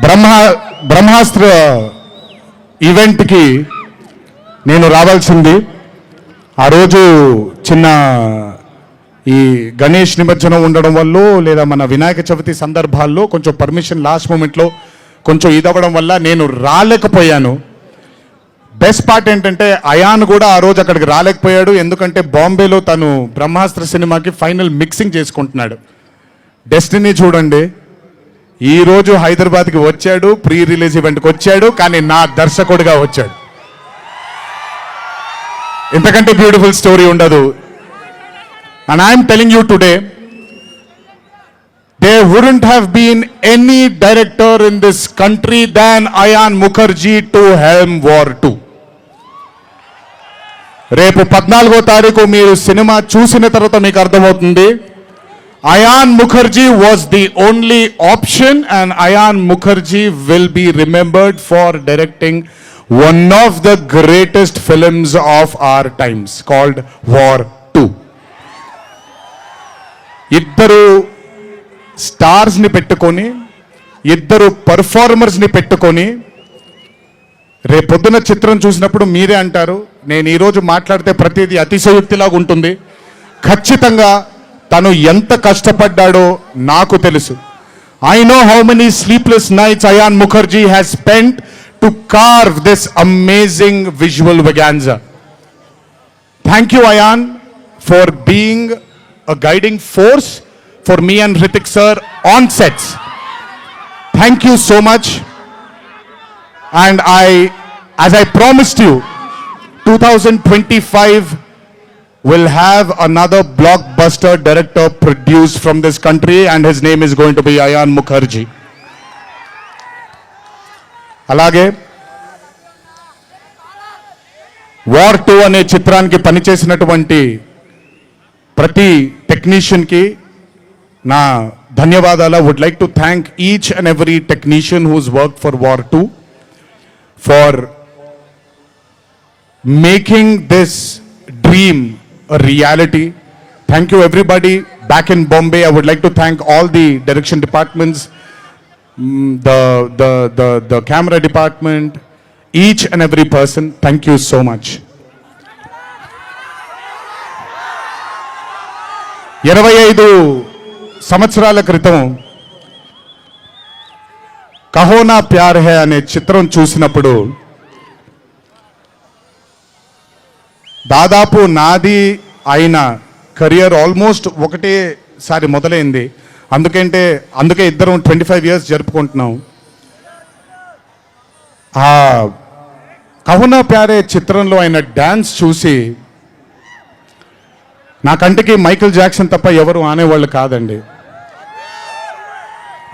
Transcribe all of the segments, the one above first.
బ్రహ్మాస్త్ర ఈవెంట్కి నేను రావాల్సింది. ఆ రోజు చిన్న ఈ గణేష్ నిమజ్జనం ఉండడం వల్ల లేదా మన వినాయక చవితి సందర్భాల్లో కొంచెం పర్మిషన్ లాస్ట్ మూమెంట్లో కొంచెం ఇదవ్వడం వల్ల నేను రాలేకపోయాను. బెస్ట్ పార్ట్ ఏంటంటే అయాన్ కూడా ఆ రోజు అక్కడికి రాలేకపోయాడు, ఎందుకంటే బాంబేలో తను బ్రహ్మాస్త్ర సినిమాకి ఫైనల్ మిక్సింగ్ చేసుకుంటున్నాడు. డెస్టినీ చూడండి, ఈరోజు హైదరాబాద్కి వచ్చాడు, ప్రీ రిలీజ్ ఈవెంట్కి వచ్చాడు, కానీ నా దర్శకుడిగా వచ్చాడు. ఇంతకంటే బ్యూటిఫుల్ స్టోరీ ఉండదు. And I'm telling you today, there wouldn't have been any director in this country than Ayan Mukherjee to helm War 2. రేపు 14వ తారీఖు మీరు సినిమా చూసిన తర్వాత మీకు అర్థమవుతుంది. Ayan Mukherjee was the only option, and Ayan Mukherjee will be remembered for directing one of the greatest films of our times called War 2. ఇద్దరు స్టార్స్ని పెట్టుకొని, ఇద్దరు పర్ఫార్మర్స్ని పెట్టుకొని, రేపొద్దున చిత్రం చూసినప్పుడు మీరే అంటారు, నేను ఈరోజు మాట్లాడితే ప్రతిదీ అతిశయోక్తిలాగా ఉంటుంది. ఖచ్చితంగా తను ఎంత కష్టపడ్డాడో నాకు తెలుసు. I know how many sleepless nights Ayan Mukherjee has spent to carve this amazing visual vaganza. Thank you, Ayan, for being a guiding force for me and Hrithik sir on sets. Thank you so much. And as I promised you, 2025 will have another blockbuster director produced from this country, and his name is going to be Ayan Mukherjee. అలాగే War 2 అనే చిత్రానికి పనిచేసినటువంటి ప్రతి టెక్నీషియన్కి నా ధన్యవాదాలు. Would like to thank each and every technician whose work for War 2 for making this dream a reality. Thank you everybody back in Bombay. I would like to thank all the direction departments, the camera department, each and every person. Thank you so much. 25 సంవత్సరాల క్రితం కహో నా ప్యార్ high అనే చిత్రం చూసినప్పుడు దాదాపు నాది ఆయన career almost ఒకటేసారి మొదలైంది. అందుకే ఇద్దరం 25 years జరుపుకుంటున్నాం. ఆ కహో నా ప్యారే చిత్రంలో ఆయన డ్యాన్స్ చూసి నా కంటికి మైకేల్ జాక్సన్ తప్ప ఎవరు ఆనేవాళ్ళు కాదండి.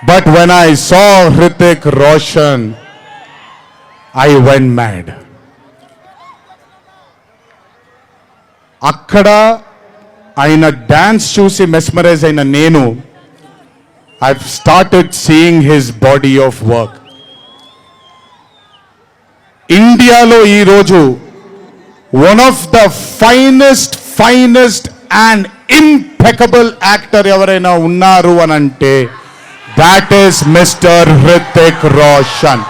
But when I saw Hrithik Roshan I went mad. అక్కడ ఆయన డ్యాన్స్ చూసి మెస్మరైజ్ అయిన నేను I started seeing his body of work. ఇండియాలో ఈరోజు one of the finest and impeccable actor ఎవరైనా ఉన్నారు అని అంటే that is mister Hrithik Roshan.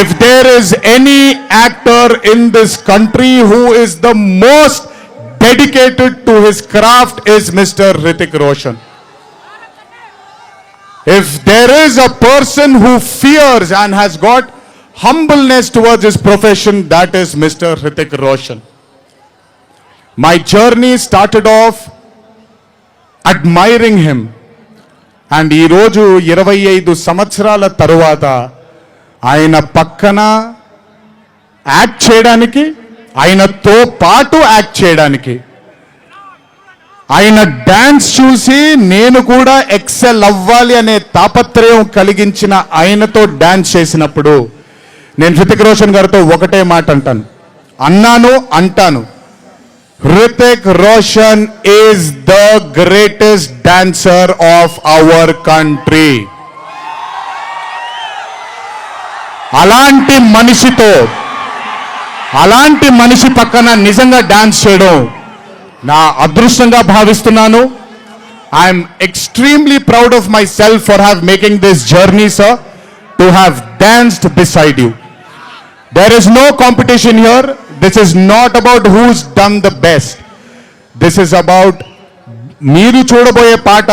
If there is any actor in this country who is the most dedicated to his craft is Mr. Hrithik Roshan. If there is a person who fears and has got humbleness towards his profession, that is Mr. Hrithik Roshan. My journey started off admiring him, and ee roju 25 సంవత్సరాల తరువాత ఆయన పక్కన act చేయడానికి, ఆయనతో పాటు act చేయడానికి, ఆయన dance చూసి నేను కూడా ఎక్సెల్ అవ్వాలి అనే తాపత్రయం కలిగించిన ఆయనతో డాన్స్ చేసినప్పుడు నేను హృతిక్ రోషన్ గారితో ఒకటే మాట అంటాను, Hrithik Roshan is the greatest dancer of our country. అలాంటి మనిషి పక్కన నిజంగా డాన్స్ చేయడం నా అదృష్టంగా భావిస్తున్నాను. I'm extremely proud of myself for making this journey, sir, to have danced beside you. There is no competition here. This is not about who's done the best. This is about మీరు చూడబోయే పాట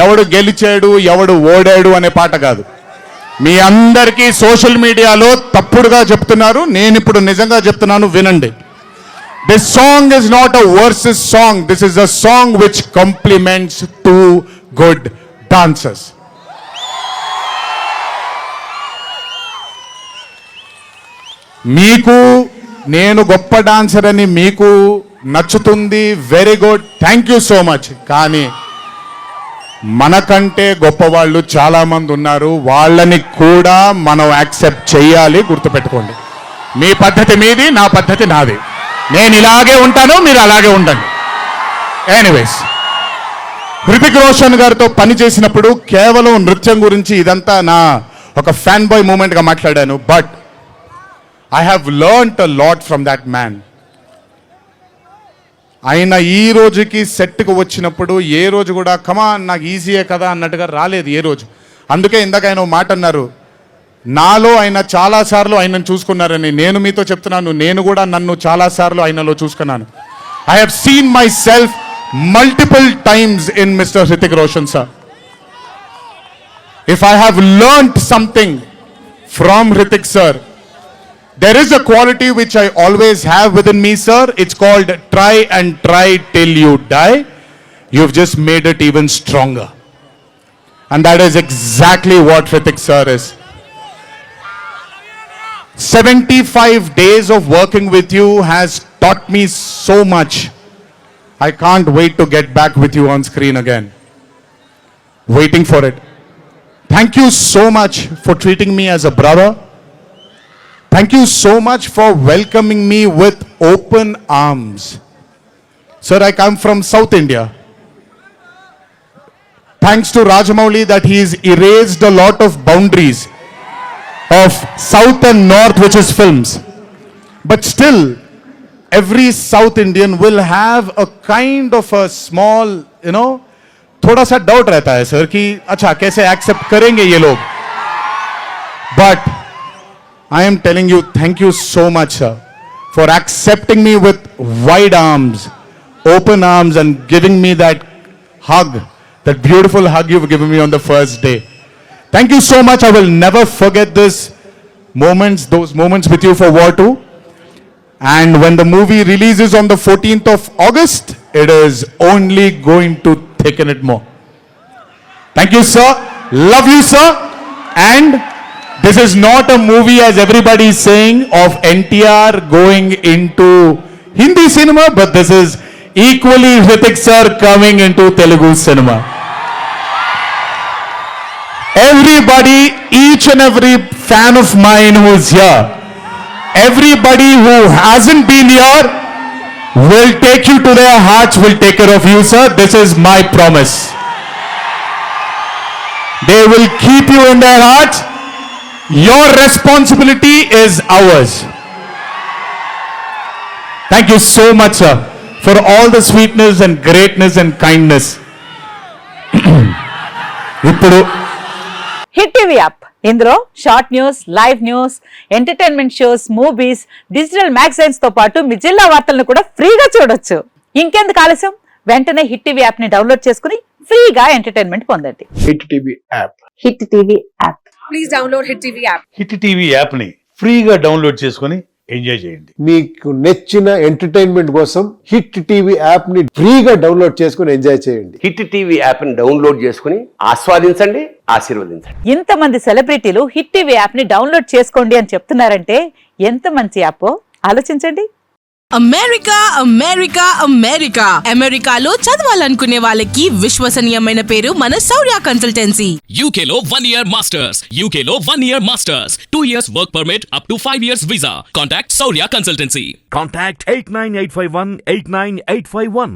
ఎవడు గెలిచాడు ఎవడు ఓడాడు అనే పాట కాదు. మీ అందరికీ సోషల్ మీడియాలో తప్పుడుగా చెప్తున్నారు, నేను ఇప్పుడు నిజంగా చెప్తున్నాను, వినండి. This song is not a versus song. This is a song which complements two good dancers. మీకు నేను గొప్ప డాన్సర్ అని మీకు నచ్చుతుంది, very good, thank you so much. కానీ మనకంటే గొప్పవాళ్ళు చాలా మంది ఉన్నారు, వాళ్ళని కూడా మనం యాక్సెప్ట్ చేయాలి. గుర్తుపెట్టుకోండి, మీ పద్ధతి మీది, నా పద్ధతి నాది. నేను ఇలాగే ఉంటాను, మీరు అలాగే ఉండండి. ఎనీవేస్, హృతిక్ రోషన్ గారితో పని చేసినప్పుడు కేవలం నృత్యం గురించి ఇదంతా నా ఒక ఫ్యాన్ బాయ్ మూమెంట్గా మాట్లాడాను. But I have learned a lot from that man. ఆయన ఈ రోజుకి సెట్కి వచ్చినప్పుడు ఏ రోజు కూడా కమాన్ నాకు ఈజీయే కదా అన్నట్టుగా రాలేదు ఏ రోజు. అందుకే ఇందాక ఆయన ఓ మాట అన్నారు, నాలో ఆయన చాలాసార్లు ఆయనను చూసుకున్నారని. నేను మీతో చెప్తున్నాను, నేను కూడా నన్ను చాలాసార్లు ఆయనలో చూసుకున్నాను. I have seen my self multiple times in mister Hrithik Roshan sir. If I have learned something from Hrithik sir, there is a quality which I always have within me, sir. It's called try and try till you die. You've just made it even stronger. And that is exactly what Hritik sir is. 75 days of working with you has taught me so much. I can't wait to get back with you on screen again. Waiting for it. Thank you so much for treating me as a brother. Thank you so much for welcoming me with open arms. Sir, I come from South India. Thanks to Rajamouli that he's erased a lot of boundaries of South and North, which is films. But still, every South Indian will have a kind of a small, थोड़ा सा doubt रहता है sir कि अच्छा कैसे accept करेंगे ये लोग. But I am telling you, thank you so much, sir, for accepting me with wide arms, open arms, and giving me that hug, that beautiful hug you've given me on the first day. Thank you so much. I will never forget those moments with you for War 2. And when the movie releases on the 14th of August, it is only going to thicken it more. Thank you, sir. Love you, sir. And this is not a movie, as everybody is saying, of NTR going into Hindi cinema, but this is equally Hritik sir coming into Telugu cinema. Everybody, each and every fan of mine who is here, everybody who hasn't been here will take you to their hearts, will take care of you, sir. This is my promise. They will keep you in their hearts. Your responsibility is ours. Thank you so much, sir, for all the sweetness and greatness and kindness. ఇప్పుడు hit TV app, ఇందులో short news, live news, entertainment shows, movies, digital magazines తో పాటు మీ జిల్లా వార్తలను కూడా ఫ్రీగా చూడొచ్చు. ఇంకెందుకు ఆలస్యం, వెంటనే హిట్ టీవీ యాప్ ని డౌన్లోడ్ చేసుకుని ఫ్రీగా ఎంటర్టైన్మెంట్ పొందండి. Hit TV app, hit TV app, please download hit TV app. Hit TV app ని ఫ్రీగా డౌన్లోడ్ చేసుకుని ఎంజాయ్ చేయండి. మీకు నచ్చిన ఎంటర్టైన్మెంట్ కోసం హిట్ టీవీ యాప్ ని ఫ్రీగా డౌన్లోడ్ చేసుకుని ఎంజాయ్ చేయండి. హిట్ టీవీ యాప్ ని డౌన్లోడ్ చేసుకుని ఆస్వాదించండి, ఆశీర్వదించండి. ఇంతమంది సెలబ్రిటీలు హిట్ టీవీ యాప్ ని డౌన్లోడ్ చేసుకోండి అని చెప్తున్నారంటే ఎంత మంచి యాప్ ఆలోచించండి. అమెరికా అమెరికా అమెరికా అమెరికాలో చదవాలనుకునే వాళ్ళకి విశ్వసనీయమైన పేరు మన శౌర్య కన్సల్టెన్సీ. UK లో 1 year masters, UK లో 1 year masters, 2 years work permit up to 5 years visa. Contact Saurya Consultancy. Contact 89851 89851.